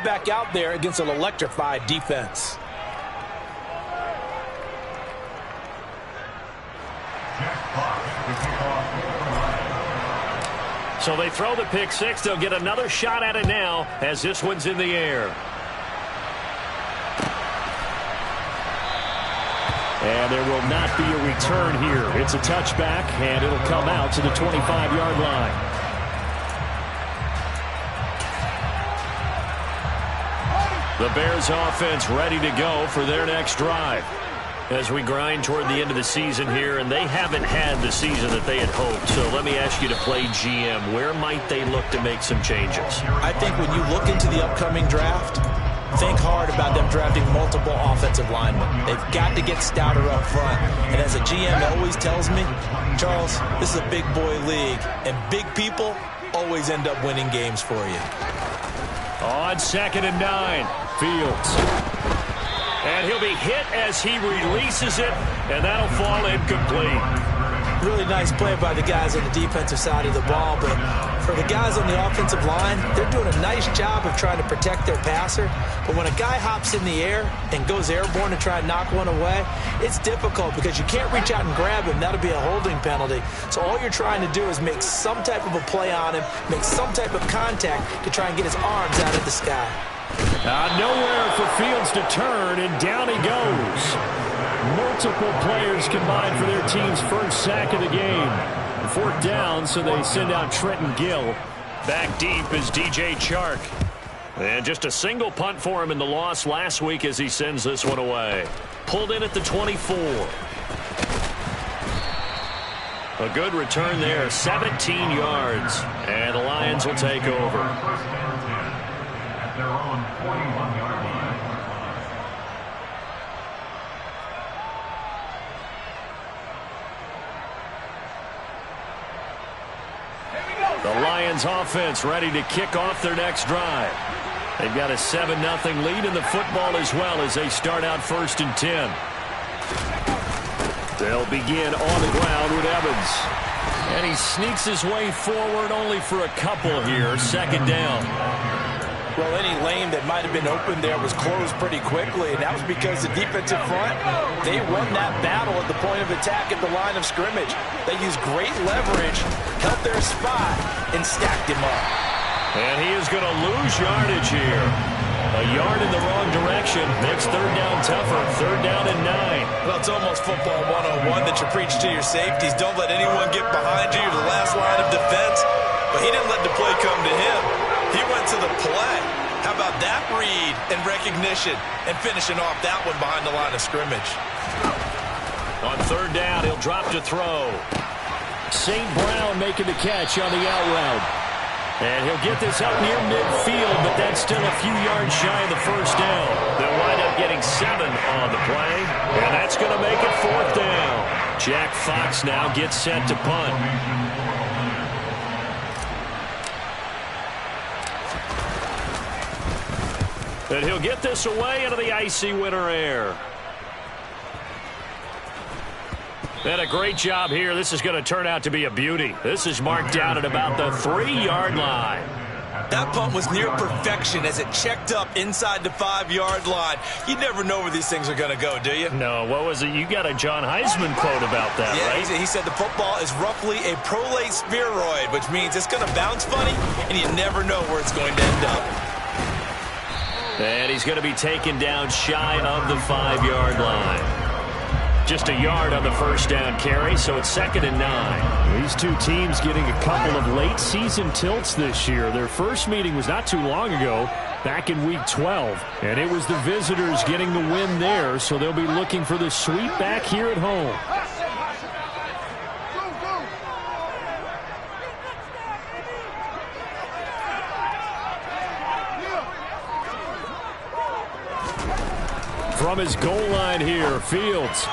get back out there against an electrified defense. So they throw the pick six. They'll get another shot at it now as this one's in the air. And there will not be a return here. It's a touchback, and it'll come out to the 25-yard line. The Bears offense ready to go for their next drive. As we grind toward the end of the season here, and they haven't had the season that they had hoped. So let me ask you to play GM. Where might they look to make some changes? I think when you look into the upcoming draft, think hard about them drafting multiple offensive linemen. They've got to get stouter up front. And as a GM always tells me, Charles, this is a big boy league, and big people always end up winning games for you. On 2nd and 9, Fields. And he'll be hit as he releases it, and that'll fall incomplete. Really nice play by the guys on the defensive side of the ball, but for the guys on the offensive line, they're doing a nice job of trying to protect their passer. But when a guy hops in the air and goes airborne to try and knock one away, it's difficult because you can't reach out and grab him. That'll be a holding penalty. So all you're trying to do is make some type of a play on him, make some type of contact to try and get his arms out of the sky. Nowhere for Fields to turn, and down he goes. Multiple players combined for their team's first sack of the game. 4th down, so they send out Trenton Gill. Back deep is DJ Chark. And just a single punt for him in the loss last week as he sends this one away. Pulled in at the 24. A good return there, 17 yards. And the Lions will take over. Their own 41-yard line. The Lions offense ready to kick off their next drive. They've got a 7-0 lead in the football as well as they start out 1st and 10. They'll begin on the ground with Evans. And he sneaks his way forward only for a couple here. 2nd down. Well, any lane that might have been open there was closed pretty quickly, and that was because the defensive front, they won that battle at the point of attack at the line of scrimmage. They used great leverage, held their spot, and stacked him up. And he is going to lose yardage here. A yard in the wrong direction makes 3rd down tougher. 3rd down and 9. Well, it's almost football 101 that you preach to your safeties. Don't let anyone get behind you. You're the last line of defense. But he didn't let the play come to him. He went to the play. How about that read and recognition and finishing off that one behind the line of scrimmage? On 3rd down, he'll drop to throw. St. Brown making the catch on the out route. And he'll get this out near midfield, but that's still a few yards shy of the 1st down. They'll wind up getting 7 on the play, and that's going to make it 4th down. Jack Fox now gets set to punt. And he'll get this away into the icy winter air. And a great job here. This is going to turn out to be a beauty. This is marked down at about the 3-yard line. That punt was near perfection as it checked up inside the 5-yard line. You never know where these things are going to go, do you? No, what was it? You got a John Heisman quote about that, right? Yeah, he said the football is roughly a prolate spheroid, which means it's going to bounce funny, and you never know where it's going to end up. And he's going to be taken down shy of the 5-yard line. Just a yard on the 1st down carry, so it's 2nd and 9. These two teams getting a couple of late season tilts this year. Their first meeting was not too long ago, back in week 12. And it was the visitors getting the win there, so they'll be looking for the sweep back here at home. From his goal line here, Fields.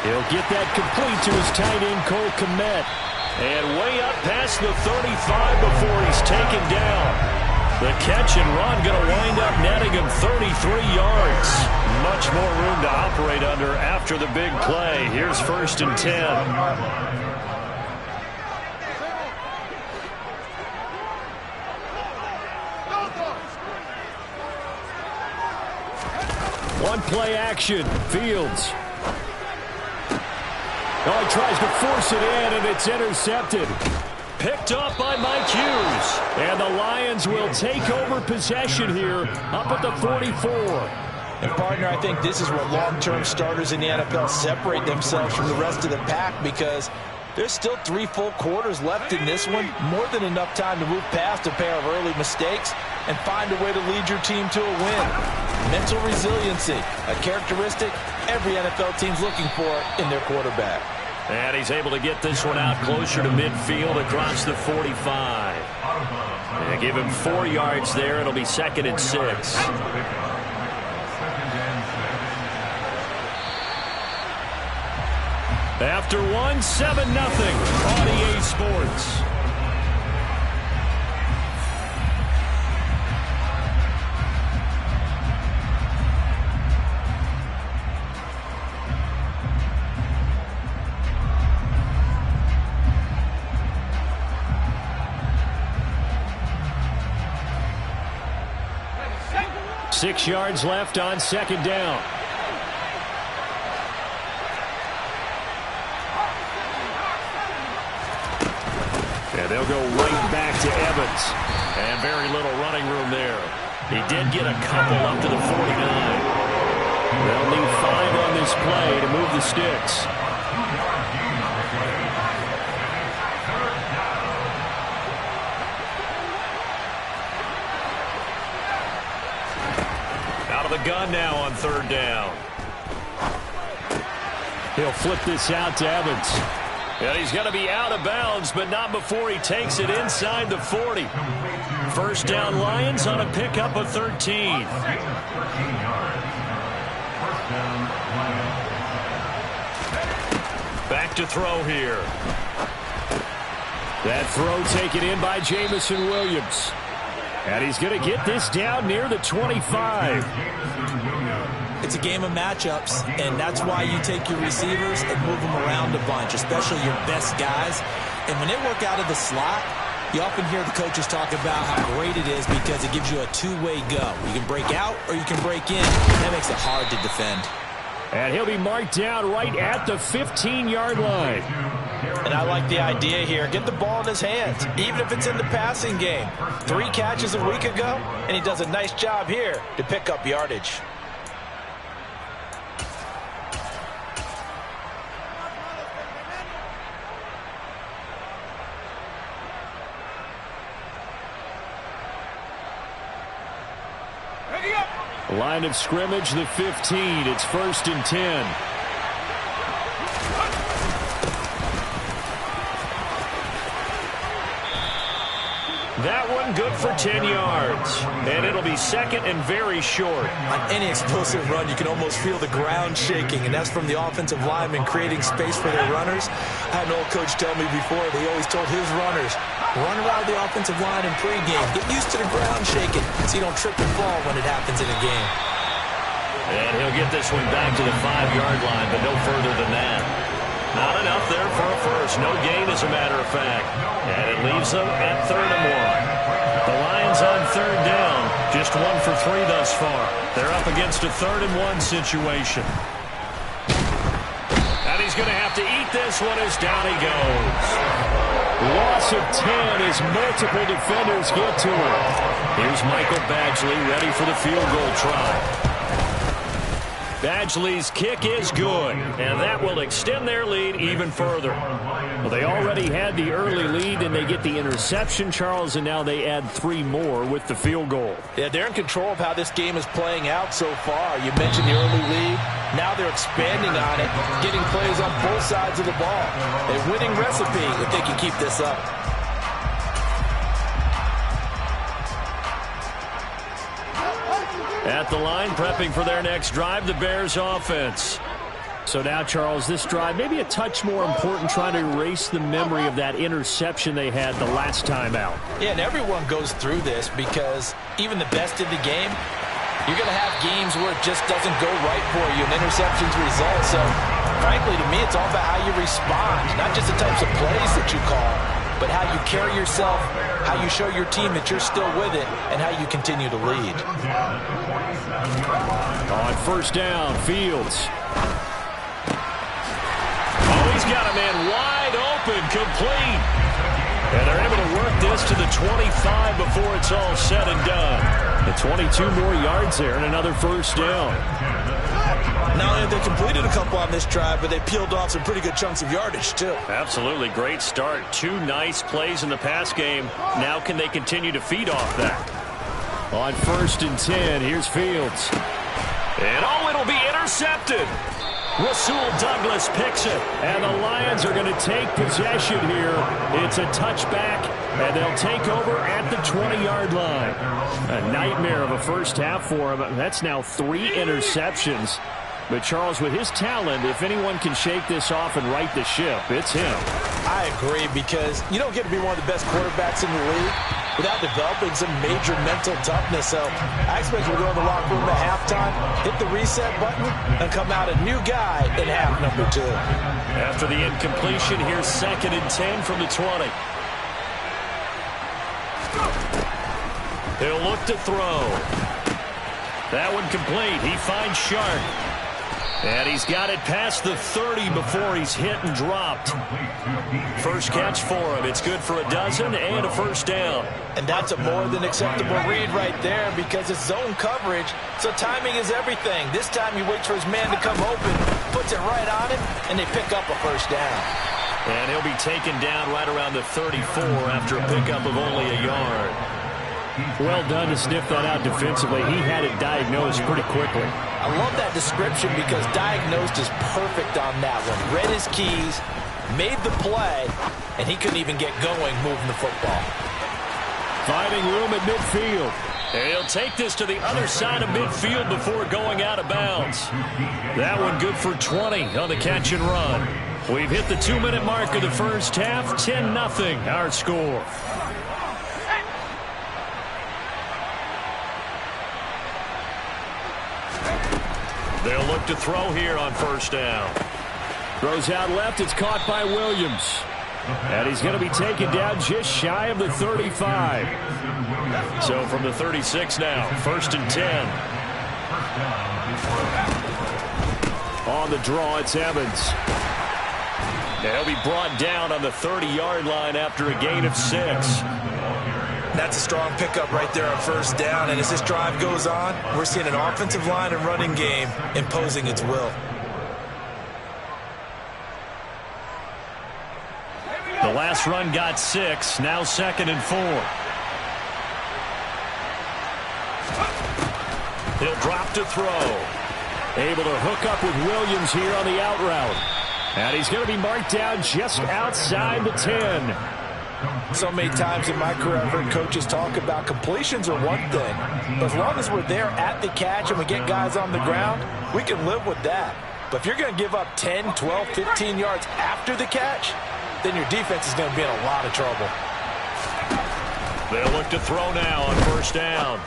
He'll get that complete to his tight end, Cole Kmet. And way up past the 35 before he's taken down. The catch and run going to wind up netting him 33 yards. Much more room to operate under after the big play. Here's 1st and 10. One play action. Fields. Oh, he tries to force it in, and it's intercepted. Picked up by Mike Hughes. And the Lions will take over possession here up at the 44. And, partner, I think this is where long-term starters in the NFL separate themselves from the rest of the pack, because there's still 3 full quarters left in this one. More than enough time to move past a pair of early mistakes and find a way to lead your team to a win. Mental resiliency, a characteristic every NFL team's looking for in their quarterback. And he's able to get this one out closer to midfield across the 45. And give him 4 yards there. It'll be 2nd and 6. After 1, 7-0 on EA Sports. Six yards left on 2nd down. And they'll go right back to Evans. And very little running room there. He did get a couple up to the 49. They'll need 5 on this play to move the sticks. Out of the gun now on 3rd down. He'll flip this out to Evans. And he's going to be out of bounds, but not before he takes it inside the 40. First down Lions on a pickup of 13. Back to throw here. That throw taken in by Jameson Williams. And he's going to get this down near the 25. It's a game of matchups, and that's why you take your receivers and move them around a bunch, especially your best guys. And when they work out of the slot, you often hear the coaches talk about how great it is because it gives you a two-way go. You can break out or you can break in. That makes it hard to defend. And he'll be marked down right at the 15-yard line. And I like the idea here. Get the ball in his hands, even if it's in the passing game. 3 catches a week ago, and he does a nice job here to pick up yardage. Line of scrimmage, the 15. It's 1st and 10. That one good for 10 yards. And it'll be 2nd and very short. On any explosive run, you can almost feel the ground shaking, and that's from the offensive linemen creating space for their runners. I had an old coach tell me before, they always told his runners, run around the offensive line in pregame. Get used to the ground shaking so you don't trip and fall when it happens in a game. And he'll get this one back to the 5-yard line, but no further than that. Not enough there for a first. No gain, as a matter of fact. And it leaves them at 3rd and 1. The Lions on 3rd down. Just 1 for 3 thus far. They're up against a 3rd and 1 situation. And he's going to have to eat this one as down he goes. Loss of 10 as multiple defenders get to him. Here's Michael Badgley ready for the field goal try. Badgley's kick is good, and that will extend their lead even further. Well, they already had the early lead, and they get the interception, Charles, and now they add 3 more with the field goal. Yeah, they're in control of how this game is playing out so far. You mentioned the early lead. Now they're expanding on it, getting plays on both sides of the ball. A winning recipe if they can keep this up. At the line, prepping for their next drive, the Bears offense. So now, Charles, this drive maybe a touch more important, trying to erase the memory of that interception they had the last time out. Yeah, and everyone goes through this because even the best in the game, you're going to have games where it just doesn't go right for you, and interceptions result. So, frankly, to me, it's all about how you respond, not just the types of plays that you call, but how you carry yourself, how you show your team that you're still with it, and how you continue to lead. On first down, Fields. Oh, he's got a man wide open, complete. And they're able to work this to the 25 before it's all said and done. The 22 more yards there and another first down. Not only have they completed a couple on this drive, but they peeled off some pretty good chunks of yardage, too. Absolutely great start. 2 nice plays in the pass game. Now can they continue to feed off that? On first and 10, here's Fields. And oh, it'll be intercepted. Rasul Douglas picks it. And the Lions are going to take possession here. It's a touchback, and they'll take over at the 20-yard line. A nightmare of a first half for him. That's now 3 interceptions. But, Charles, with his talent, if anyone can shake this off and right the ship, it's him. I agree, because you don't get to be one of the best quarterbacks in the league without developing some major mental toughness. So I expect we'll go in the locker room at halftime, hit the reset button, and come out a new guy in half number 2. After the incompletion, here's 2nd and 10 from the 20. He'll look to throw. That one complete. He finds Shark. And he's got it past the 30 before he's hit and dropped. First catch for him. It's good for a dozen and a first down. And that's a more than acceptable read right there, because it's zone coverage, so timing is everything. This time he waits for his man to come open, puts it right on him, and they pick up a first down. And he'll be taken down right around the 34 after a pickup of only a yard. Well done to sniff that out defensively. He had it diagnosed pretty quickly. I love that description, because diagnosed is perfect on that one. Read his keys, made the play, and he couldn't even get going moving the football. Finding room at midfield. And he'll take this to the other side of midfield before going out of bounds. That one good for 20 on the catch and run. We've hit the 2-minute mark of the first half. 10-0 our score. They'll look to throw here on first down. Throws out left. It's caught by Williams. And he's going to be taken down just shy of the 35. So from the 36 now, 1st and 10. On the draw, it's Evans. He'll be brought down on the 30-yard line after a gain of 6. That's a strong pickup right there on first down, and as this drive goes on, we're seeing an offensive line and running game imposing its will. The last run got 6, now 2nd and 4. He'll drop to throw. Able to hook up with Williams here on the out route. And he's going to be marked down just outside the 10. So many times in my career I've heard coaches talk about completions are one thing, but as long as we're there at the catch and we get guys on the ground, we can live with that. But if you're going to give up 10, 12, 15 yards after the catch, then your defense is going to be in a lot of trouble. They'll look to throw now on first down.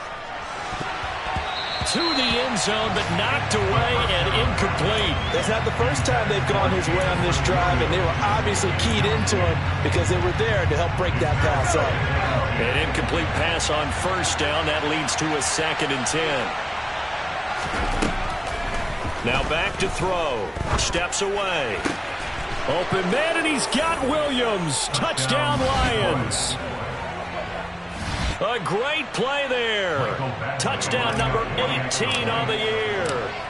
To the end zone, but knocked away and incomplete. That's not the first time they've gone his way on this drive, and they were obviously keyed into him because they were there to help break that pass up. An incomplete pass on first down. That leads to a 2nd and 10. Now back to throw. Steps away. Open man, and he's got Williams. Touchdown, Lions. A great play there. Touchdown number 18 on the year.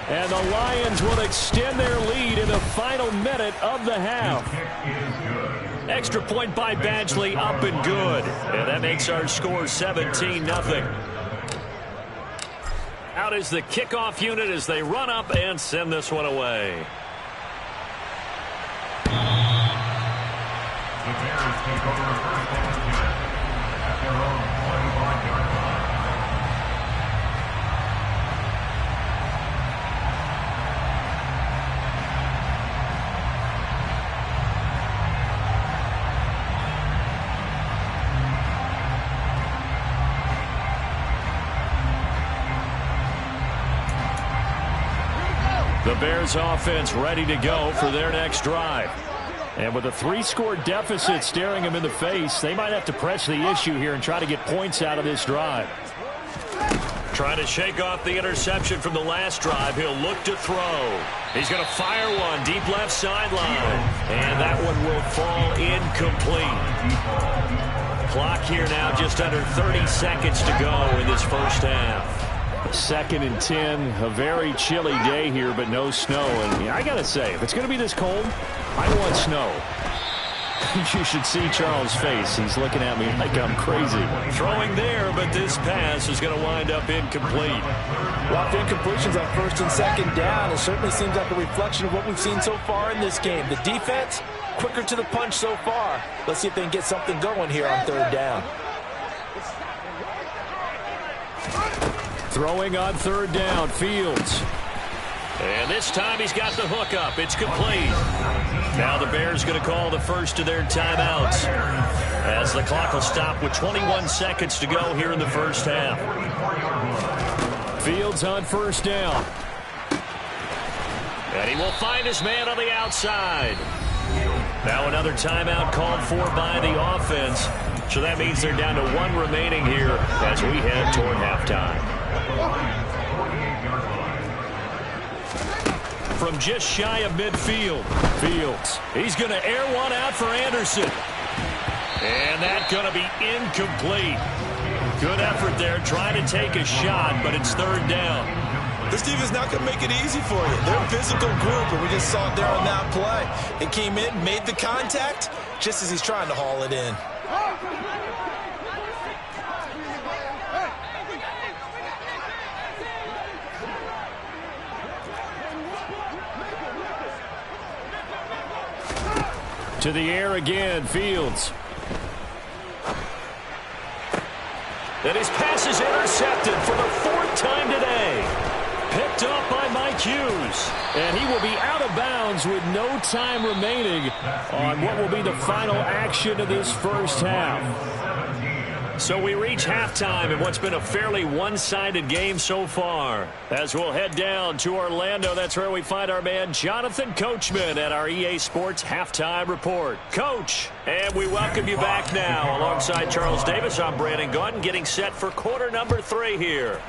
And the Lions will extend their lead in the final minute of the half. Extra point by Badgley, up and good. And that makes our score 17-0. Out is the kickoff unit as they run up and send this one away. The Bears take over the first down at their own 25-yard line. The Bears offense ready to go for their next drive. And with a 3-score deficit staring them in the face, they might have to press the issue here and try to get points out of this drive. Trying to shake off the interception from the last drive. He'll look to throw. He's going to fire one deep left sideline. And that one will fall incomplete. Clock here now just under 30 seconds to go in this first half. 2nd and 10, a very chilly day here, but no snow. And yeah, I got to say, if it's going to be this cold, I want snow. You should see Charles' face. He's looking at me like I'm crazy. Throwing there, but this pass is going to wind up incomplete. Walked incompletions on 1st and 2nd down. It certainly seems like a reflection of what we've seen so far in this game. The defense, quicker to the punch so far. Let's see if they can get something going here on 3rd down. Throwing on 3rd down, Fields. And this time he's got the hook up. It's complete. Now the Bears going to call the first of their timeouts as the clock will stop with 21 seconds to go here in the first half. Fields on 1st down. And he will find his man on the outside. Now another timeout called for by the offense. So that means they're down to 1 remaining here as we head toward halftime. From just shy of midfield, Fields. He's going to air one out for Anderson. And that's going to be incomplete. Good effort there, trying to take a shot, but it's 3rd down. This defense is not going to make it easy for you. They're a physical group, and we just saw it there on that play. It came in, made the contact, just as he's trying to haul it in. To the air again, Fields. And his pass is intercepted for the 4th time today. Picked up by Mike Hughes. And he will be out of bounds with no time remaining on what will be the final action of this first half. So we reach halftime in what's been a fairly one-sided game so far. As we'll head down to Orlando, that's where we find our man Jonathan Coachman at our EA Sports Halftime Report. Coach, and we welcome you back now. Alongside Charles Davis, I'm Brandon Gaudin, getting set for quarter number 3 here.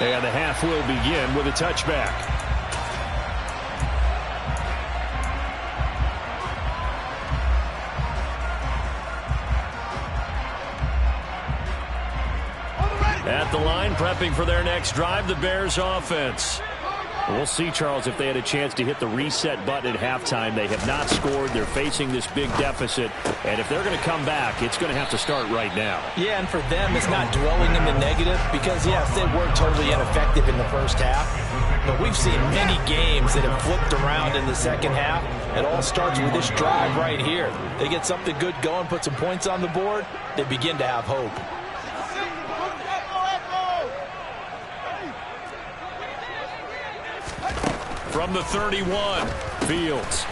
And the half will begin with a touchback. At the line, prepping for their next drive, the Bears offense. We'll see, Charles, if they had a chance to hit the reset button at halftime. They have not scored. They're facing this big deficit. And if they're going to come back, it's going to have to start right now. Yeah, and for them, it's not dwelling in the negative because, yes, they were totally ineffective in the first half. But we've seen many games that have flipped around in the second half. It all starts with this drive right here. They get something good going, put some points on the board, they begin to have hope. From the 31, Fields.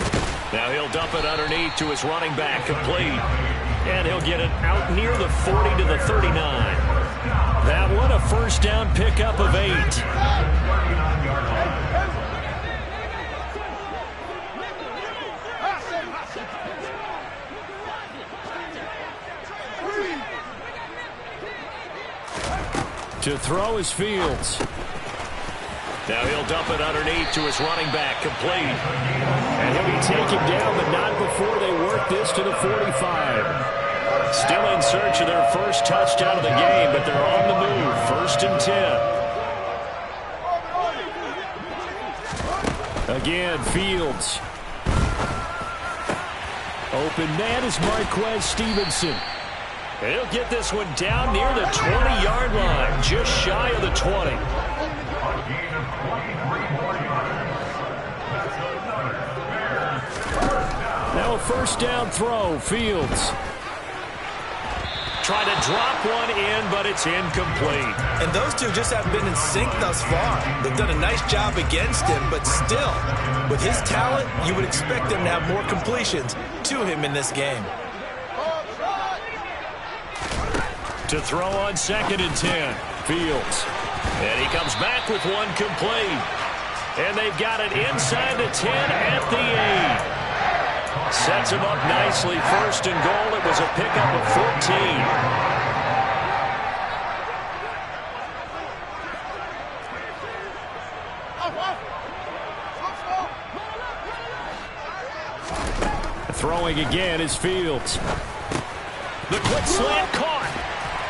Now he'll dump it underneath to his running back, complete. And he'll get it out near the 40 to the 39. That one a first down pickup of 8. To throw is Fields. Now he'll dump it underneath to his running back, complete. And he'll be taken down, but not before they work this to the 45. Still in search of their first touchdown of the game, but they're on the move. 1st and 10. Again, Fields. Open man is Marquez Stevenson. He'll get this one down near the 20-yard line, just shy of the 20. Now a first down throw, Fields. Trying to drop one in, but it's incomplete. And those two just have been in sync thus far. They've done a nice job against him, but still, with his talent, you would expect them to have more completions to him in this game. To throw on 2nd and 10, Fields. And he comes back with one complete. And they've got it inside the 10 at the 8. Sets him up nicely. First and goal. It was a pickup of 14. Throwing again is Fields. The quick slant caught.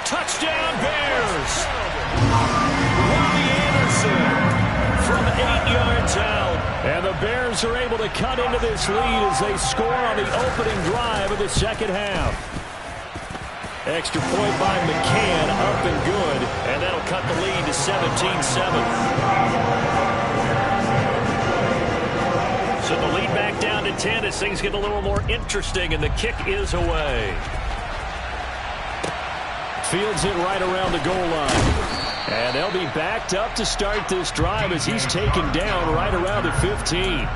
Touchdown Bears. Robbie Anderson from 8 yards out. And the Bears are able to cut into this lead as they score on the opening drive of the second half. Extra point by McCann, up and good. And that'll cut the lead to 17-7. So the lead back down to 10 as things get a little more interesting, and the kick is away. Fields it right around the goal line. And they'll be backed up to start this drive as he's taken down right around the 15.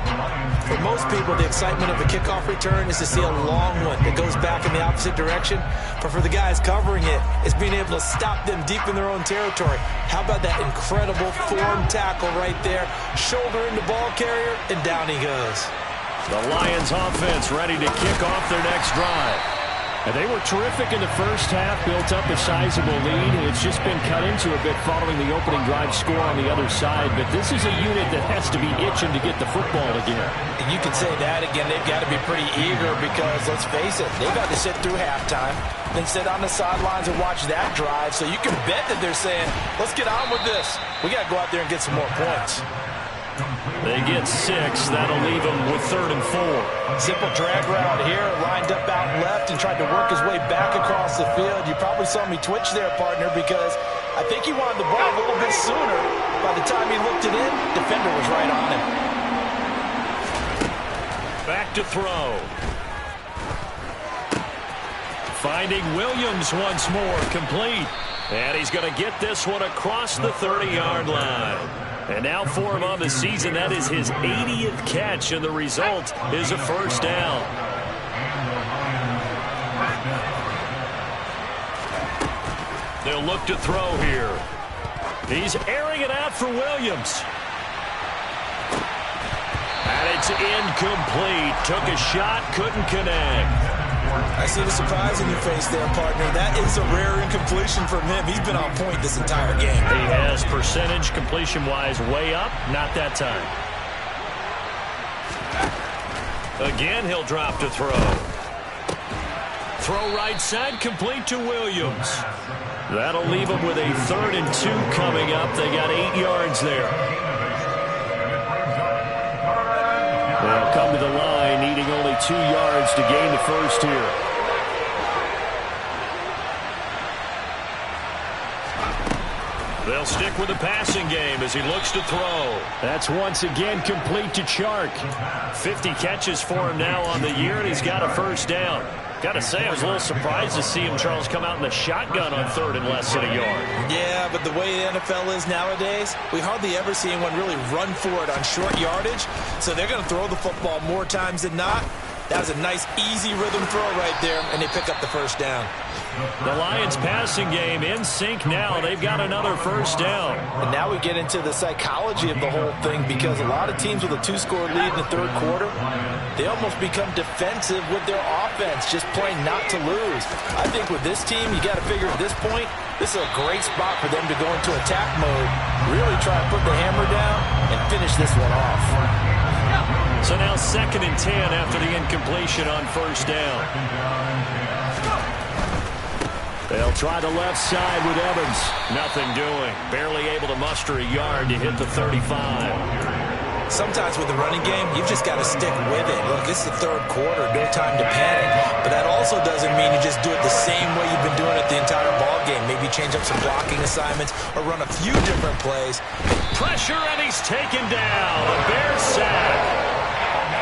For most people, the excitement of a kickoff return is to see a long one that goes back in the opposite direction. But for the guys covering it, it's being able to stop them deep in their own territory. How about that incredible form tackle right there? Shoulder in the ball carrier, and down he goes. The Lions offense ready to kick off their next drive. And they were terrific in the first half, built up a sizable lead. It's just been cut into a bit following the opening drive score on the other side. But this is a unit that has to be itching to get the football again. And you can say that again. They've got to be pretty eager because, let's face it, they've got to sit through halftime, then sit on the sidelines and watch that drive. So you can bet that they're saying, let's get on with this. We got to go out there and get some more points. They get 6. That'll leave them with 3rd and 4. Simple drag route here, lined up out left and tried to work his way back across the field. You probably saw me twitch there, partner, because I think he wanted the ball a little bit sooner. By the time he looked it in, defender was right on him. Back to throw. Finding Williams once more, complete. And he's going to get this one across the 30-yard line. And now for him on the season, that is his 80th catch, and the result is a first down. They'll look to throw here. He's airing it out for Williams. And it's incomplete. Took a shot, couldn't connect. I see the surprise in your face there, partner. That is a rare incompletion from him. He's been on point this entire game. He has percentage completion-wise way up. Not that time. Again, he'll drop to throw. Throw right side, complete to Williams. That'll leave him with a 3rd and 2 coming up. They got 8 yards there. They'll come to the line, needing only 2 yards to gain the first here. They'll stick with the passing game as he looks to throw. That's once again complete to Chark. 50 catches for him now on the year, and he's got a first down. Got to say, I was a little surprised to see him, Charles, come out in the shotgun on 3rd and less than a yard. Yeah, but the way the NFL is nowadays, we hardly ever see anyone really run for it on short yardage. So they're going to throw the football more times than not. That was a nice, easy rhythm throw right there, and they pick up the first down. The Lions passing game in sync now. They've got another first down. And now we get into the psychology of the whole thing, because a lot of teams with a 2-score lead in the 3rd quarter, they almost become defensive with their offense, just playing not to lose. I think with this team, you got to figure at this point, this is a great spot for them to go into attack mode, really try to put the hammer down and finish this one off. So now 2nd and 10 after the incompletion on first down. They'll try the left side with Evans. Nothing doing. Barely able to muster a yard to hit the 35. Sometimes with the running game, you've just got to stick with it. Look, this is the 3rd quarter, no time to panic. But that also doesn't mean you just do it the same way you've been doing it the entire ball game. Maybe change up some blocking assignments or run a few different plays. Pressure, and he's taken down. The Bears sack.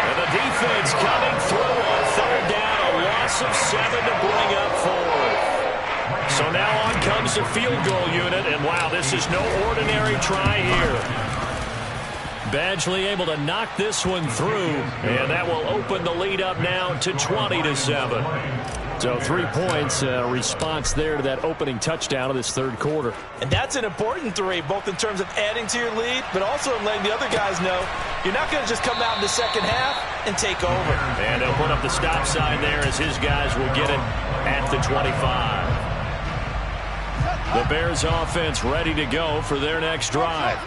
And the defense coming through on 3rd down. A loss of 7 to bring up 4. So now on comes the field goal unit, and wow, this is no ordinary try here. Badgley able to knock this one through, and that will open the lead up now to 20-7. So 3 points, response there to that opening touchdown of this third quarter. And that's an important 3, both in terms of adding to your lead, but also in letting the other guys know you're not going to just come out in the second half and take over. And they'll put up the stop sign there as his guys will get it at the 25. The Bears offense ready to go for their next drive.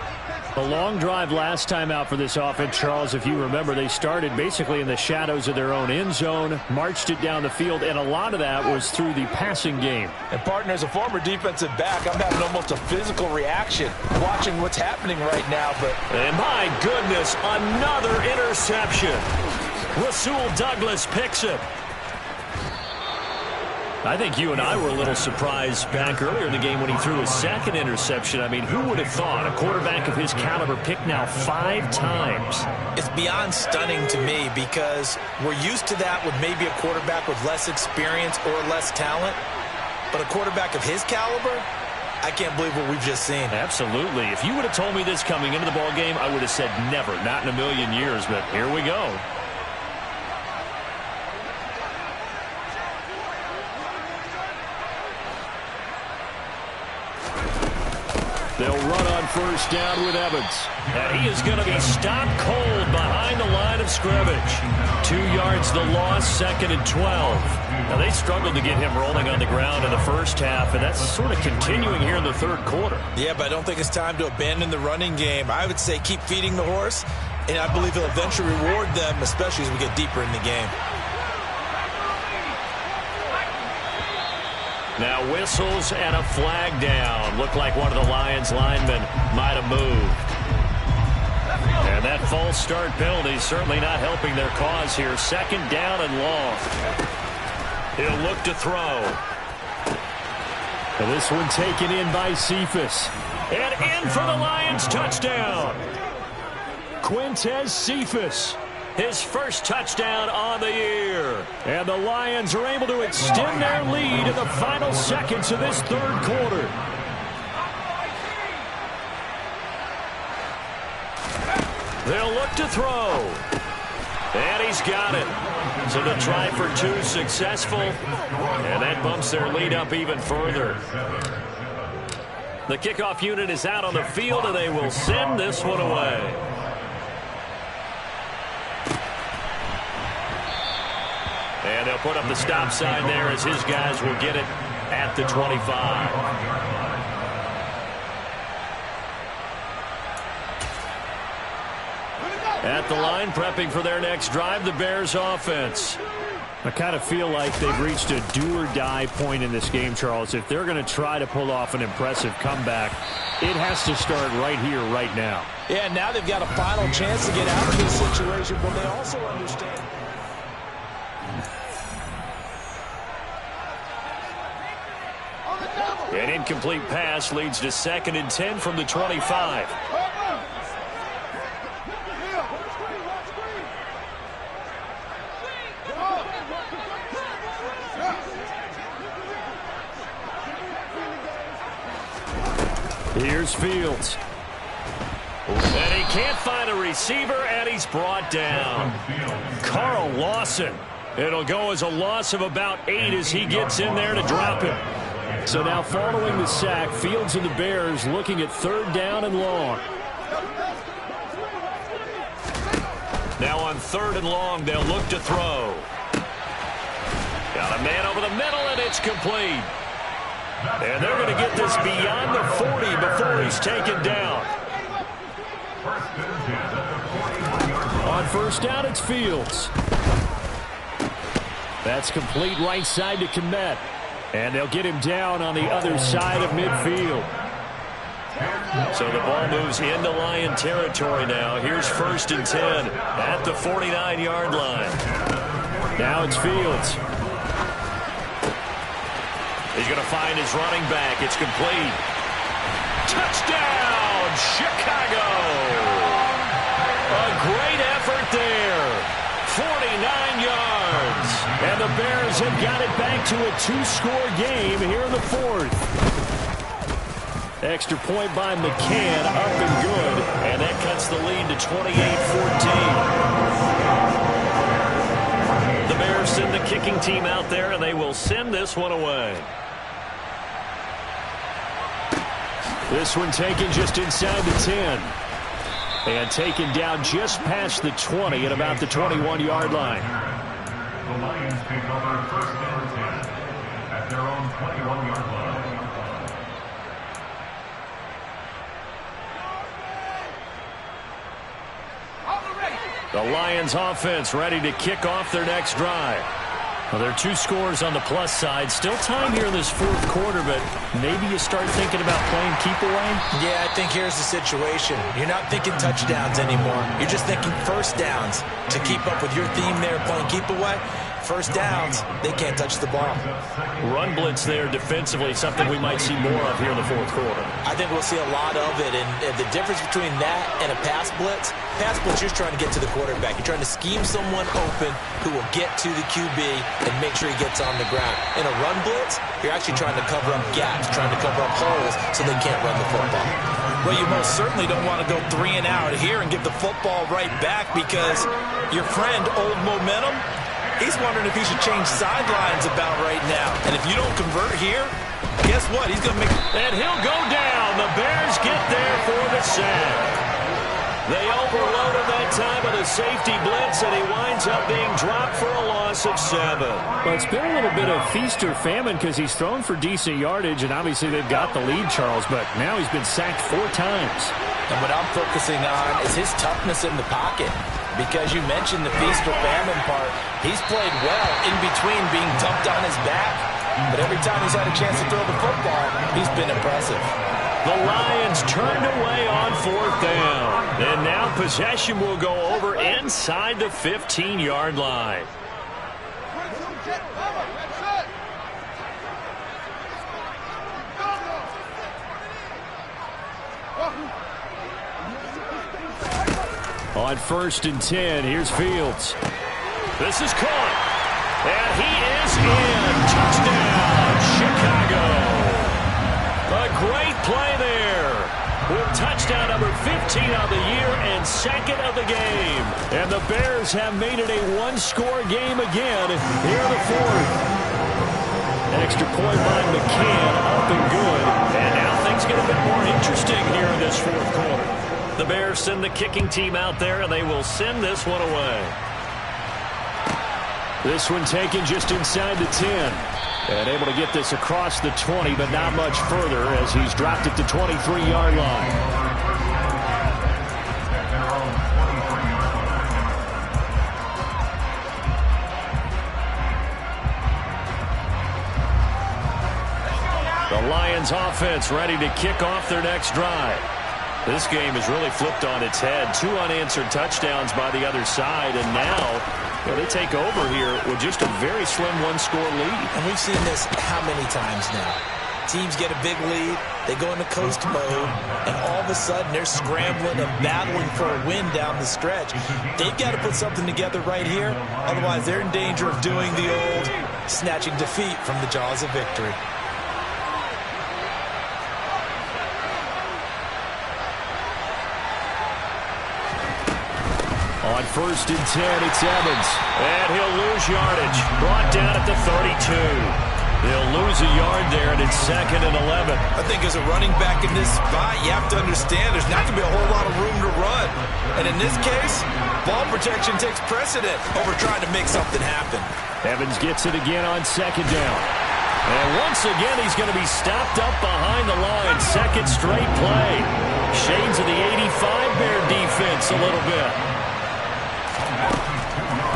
A long drive last time out for this offense, Charles. If you remember, they started basically in the shadows of their own end zone, marched it down the field, and a lot of that was through the passing game. And, partner, as a former defensive back, I'm having almost a physical reaction watching what's happening right now. And my goodness, another interception. Rasul Douglas picks it. I think you and I were a little surprised back earlier in the game when he threw his second interception. I mean, who would have thought a quarterback of his caliber picked now 5 times? It's beyond stunning to me because we're used to that with maybe a quarterback with less experience or less talent. But a quarterback of his caliber, I can't believe what we've just seen. Absolutely. If you would have told me this coming into the ball game, I would have said never, not in a million years. But here we go. They'll run on first down with Evans. And he is going to be stopped cold behind the line of scrimmage. 2 yards the loss, 2nd and 12. Now, they struggled to get him rolling on the ground in the first half, and that's sort of continuing here in the third quarter. Yeah, but I don't think it's time to abandon the running game. I would say keep feeding the horse, and I believe he'll eventually reward them, especially as we get deeper in the game. Now whistles and a flag down. Looked like one of the Lions linemen might have moved. And that false start penalty certainly not helping their cause here. 2nd down and long. He'll look to throw. And this one taken in by Cephus. And in for the Lions touchdown. Quintez Cephus. His first touchdown on the year. And the Lions are able to extend their lead in the final seconds of this third quarter. They'll look to throw. And he's got it. So the try for 2 successful. And that bumps their lead up even further. The kickoff unit is out on the field, and they will send this one away. And they'll put up the stop sign there as his guys will get it at the 25. At the line, prepping for their next drive, the Bears offense. I kind of feel like they've reached a do-or-die point in this game, Charles. If they're going to try to pull off an impressive comeback, it has to start right here, right now. Yeah, now they've got a final chance to get out of this situation, but they also understand. An incomplete pass leads to 2nd and 10 from the 25. Here's Fields. And he can't find a receiver, and he's brought down. Carl Lawson. It'll go as a loss of about 8 as he gets in there to drop him. So now following the sack, Fields and the Bears looking at 3rd down and long. Now on 3rd and long, they'll look to throw. Got a man over the middle, and it's complete. And they're going to get this beyond the 40 before he's taken down. On 1st down, it's Fields. That's complete right side to Kmet. And they'll get him down on the other side of midfield. So the ball moves into Lion territory now. Here's 1st and 10 at the 49-yard line. Now it's Fields. He's going to find his running back. It's complete. Touchdown, Chicago. A great effort there. 49 yards. And the Bears have got it back to a 2-score game here in the 4th. Extra point by McCann, up and good. And that cuts the lead to 28-14. The Bears send the kicking team out there, and they will send this one away. This one taken just inside the 10. And taken down just past the 20 at about the 21-yard line. The Lions take over first and 10 at their own 21-yard line. The Lions offense ready to kick off their next drive. Well, there are 2 scores on the plus side. Still time here in this fourth quarter, but maybe you start thinking about playing keep away? Yeah, I think here's the situation. You're not thinking touchdowns anymore. You're just thinking first downs. To keep up with your theme there, playing keep away, first downs, they can't touch the ball. Run blitz there defensively, something we might see more of here in the fourth quarter. I think we'll see a lot of it, and the difference between that and a pass blitz, you're trying to get to the quarterback. You're trying to scheme someone open who will get to the QB and make sure he gets on the ground. In a run blitz, you're actually trying to cover up gaps, trying to cover up holes so they can't run the football. Well, you most certainly don't want to go 3 and out here and give the football right back because your friend, Old Momentum, he's wondering if he should change sidelines about right now. And if you don't convert here, guess what? He's going to make... And he'll go down. The Bears get there for the sack. They overloaded that time with a safety blitz, and he winds up being dropped for a loss of 7. Well, it's been a little bit of feast or famine because he's thrown for decent yardage, and obviously they've got the lead, Charles, but now he's been sacked 4 times. And what I'm focusing on is his toughness in the pocket. Because you mentioned the feast or famine part, he's played well in between being dumped on his back. But every time he's had a chance to throw the football, he's been impressive. The Lions turned away on 4th down. And now possession will go over inside the 15-yard line. On 1st and 10, here's Fields. This is caught. And he is in. Touchdown, Chicago. A great play there. With touchdown number 15 of the year and 2nd of the game. And the Bears have made it a 1-score game again here in the 4th. An extra point by McCann, up and good. And now things get a bit more interesting here in this 4th quarter. The Bears send the kicking team out there, and they will send this one away. This one taken just inside the 10. And able to get this across the 20, but not much further as he's dropped it to 23-yard line. The Lions offense ready to kick off their next drive. This game has really flipped on its head. 2 unanswered touchdowns by the other side, and now they take over here with just a very slim 1-score lead. And we've seen this how many times now? Teams get a big lead, they go into coast mode, and all of a sudden they're scrambling and battling for a win down the stretch. They've got to put something together right here, otherwise they're in danger of doing the old snatching defeat from the jaws of victory. On 1st and 10, it's Evans. And he'll lose yardage. Brought down at the 32. They'll lose a yard there, and it's 2nd and 11. I think as a running back in this spot, you have to understand there's not going to be a whole lot of room to run. And in this case, ball protection takes precedent over trying to make something happen. Evans gets it again on 2nd down. And once again, he's going to be stopped up behind the line. 2nd straight play. Shades of the 85 Bear defense a little bit.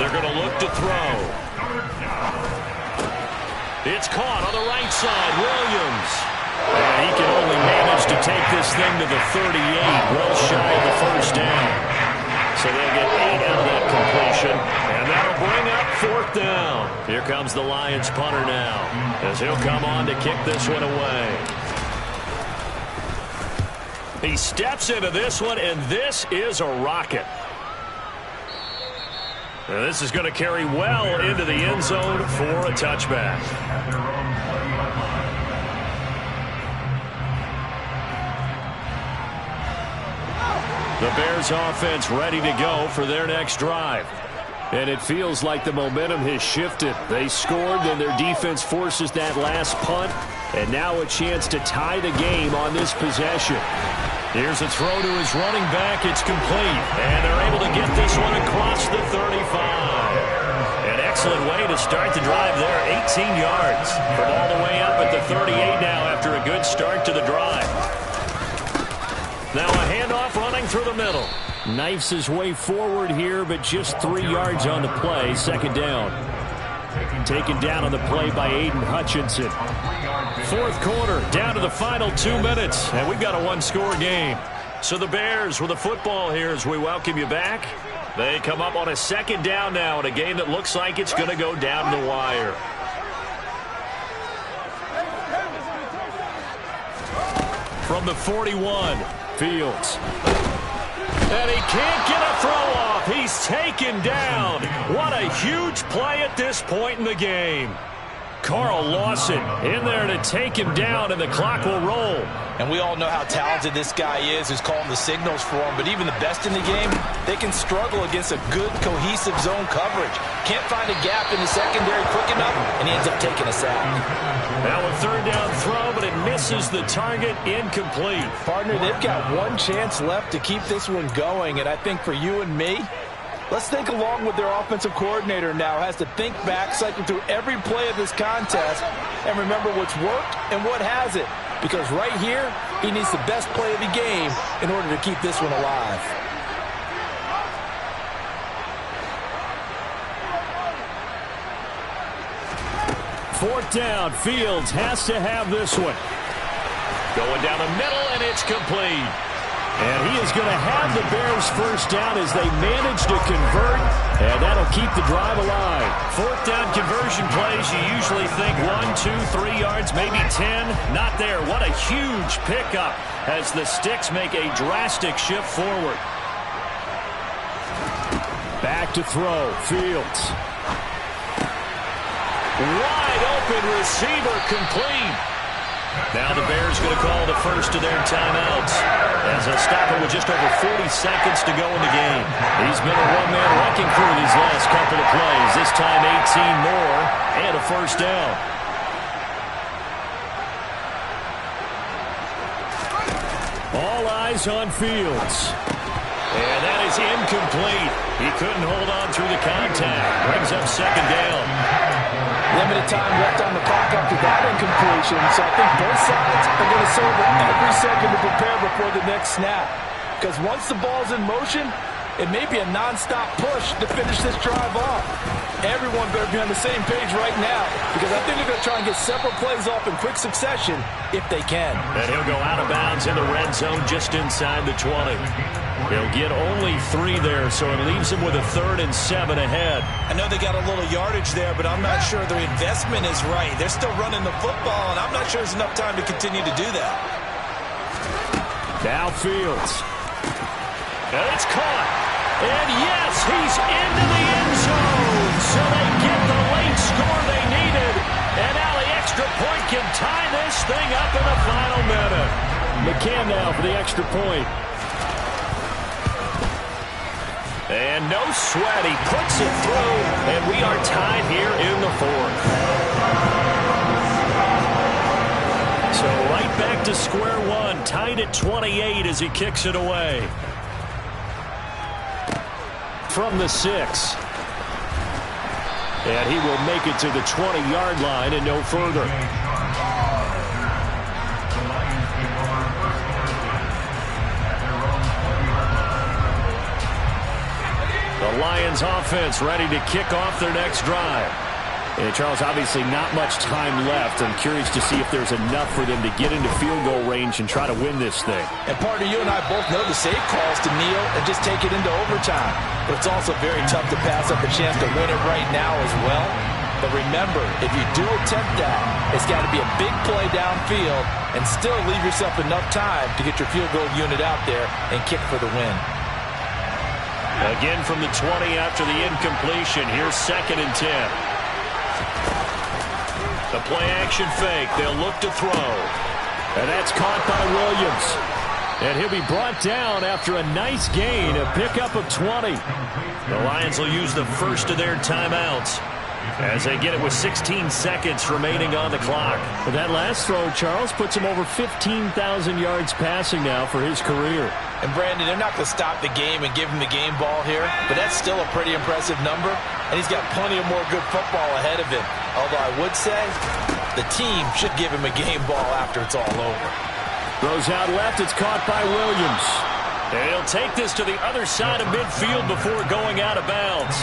They're going to look to throw. It's caught on the right side. Williams. And he can only manage to take this thing to the 38, well shy of the 1st down. So they'll get 8 out of that completion. And that'll bring up 4th down. Here comes the Lions punter now, as he'll come on to kick this one away. He steps into this one, and this is a rocket. And this is going to carry well into the end zone for a touchback. The Bears offense ready to go for their next drive. And it feels like the momentum has shifted. They scored, then their defense forces that last punt, and now a chance to tie the game on this possession. Here's a throw to his running back. It's complete, and they're able to get this one across the 35. An excellent way to start the drive there, 18 yards. From all the way up at the 38 now after a good start to the drive. Now a handoff running through the middle. Knifes his way forward here, but just 3 yards on the play. Second down. Taken down on the play by Aiden Hutchinson. Fourth quarter, down to the final 2 minutes, and we've got a one-score game. So the Bears with the football here as we welcome you back. They come up on a second down now in a game that looks like it's going to go down the wire. From the 41, Fields. And he can't get a throw off. He's taken down. What a huge play at this point in the game. Carl Lawson in there to take him down, and the clock will roll. And we all know how talented this guy is who's calling the signals for him. But even the best in the game, they can struggle against a good, cohesive zone coverage. Can't find a gap in the secondary quick enough, and he ends up taking a sack. Now a third down throw, but it misses the target. Incomplete. Partner, they've got one chance left to keep this one going. And I think for you and me, let's think along with their offensive coordinator now. Has to think back, cycle through every play of this contest, and remember what's worked and what hasn't. Because right here, he needs the best play of the game in order to keep this one alive. Fourth down, Fields has to have this one. Going down the middle, and it's complete. And he is going to have the Bears first down as they manage to convert, and that'll keep the drive alive. Fourth down conversion plays, you usually think 1, 2, 3 yards, maybe 10. Not there. What a huge pickup as the Sticks make a drastic shift forward. Back to throw, Fields. Wide open receiver, complete. Now the Bears going to call the first of their timeouts as a stopper with just over 40 seconds to go in the game. He's been a one-man wrecking crew these last couple of plays. This time 18 more and a first down. All eyes on Fields. And that is incomplete. He couldn't hold on through the contact. Brings up second down. Limited time left on the clock after that incompletion, so I think both sides are going to savor every second to prepare before the next snap. Because once the ball's in motion, it may be a nonstop push to finish this drive off. Everyone better be on the same page right now, because I think they're going to try and get several plays off in quick succession if they can. And he'll go out of bounds in the red zone just inside the 20. He'll get only 3 there, so it leaves him with a 3rd and 7 ahead. I know they got a little yardage there, but I'm not sure their investment is right. They're still running the football, and I'm not sure there's enough time to continue to do that. Now Fields. And it's caught. And yes, he's into the end zone. So they get the late score they needed. And now the extra point can tie this thing up in the final minute. McCann now for the extra point. And no sweat, he puts it through, and we are tied here in the 4th. So right back to square one, tied at 28 as he kicks it away. From the 6. And he will make it to the 20-yard line and no further. The Lions offense ready to kick off their next drive. And Charles, obviously not much time left. I'm curious to see if there's enough for them to get into field goal range and try to win this thing. And partner, you and I both know the save calls to kneel and just take it into overtime. But it's also very tough to pass up a chance to win it right now as well. But remember, if you do attempt that, it's got to be a big play downfield and still leave yourself enough time to get your field goal unit out there and kick for the win. Again from the 20 after the incompletion. Here's 2nd and 10. The play action fake. They'll look to throw. And that's caught by Williams. And he'll be brought down after a nice gain, a pickup of 20. The Lions will use the first of their timeouts as they get it with 16 seconds remaining on the clock. But that last throw, Charles, puts him over 15,000 yards passing now for his career. And Brandon, they're not going to stop the game and give him the game ball here, but that's still a pretty impressive number, and he's got plenty of more good football ahead of him. Although I would say the team should give him a game ball after it's all over. Throws out left. It's caught by Williams. And he'll take this to the other side of midfield before going out of bounds.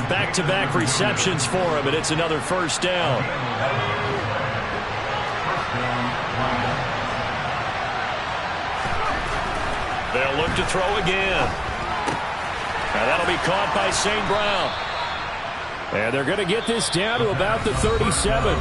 Back-to-back receptions for him, and it's another first down. They'll look to throw again. And that'll be caught by St. Brown. And they're going to get this down to about the 37.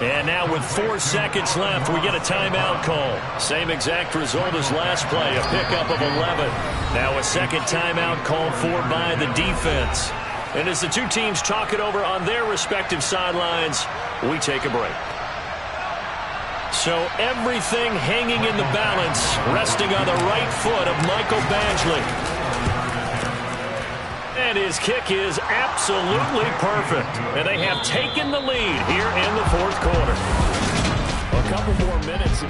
And now with 4 seconds left, we get a timeout call. Same exact result as last play, a pickup of 11. Now a second timeout called for by the defense. And as the two teams talk it over on their respective sidelines, we take a break. So everything hanging in the balance, resting on the right foot of Michael Badgley. And his kick is absolutely perfect. And they have taken the lead here in the fourth quarter. A couple more minutes.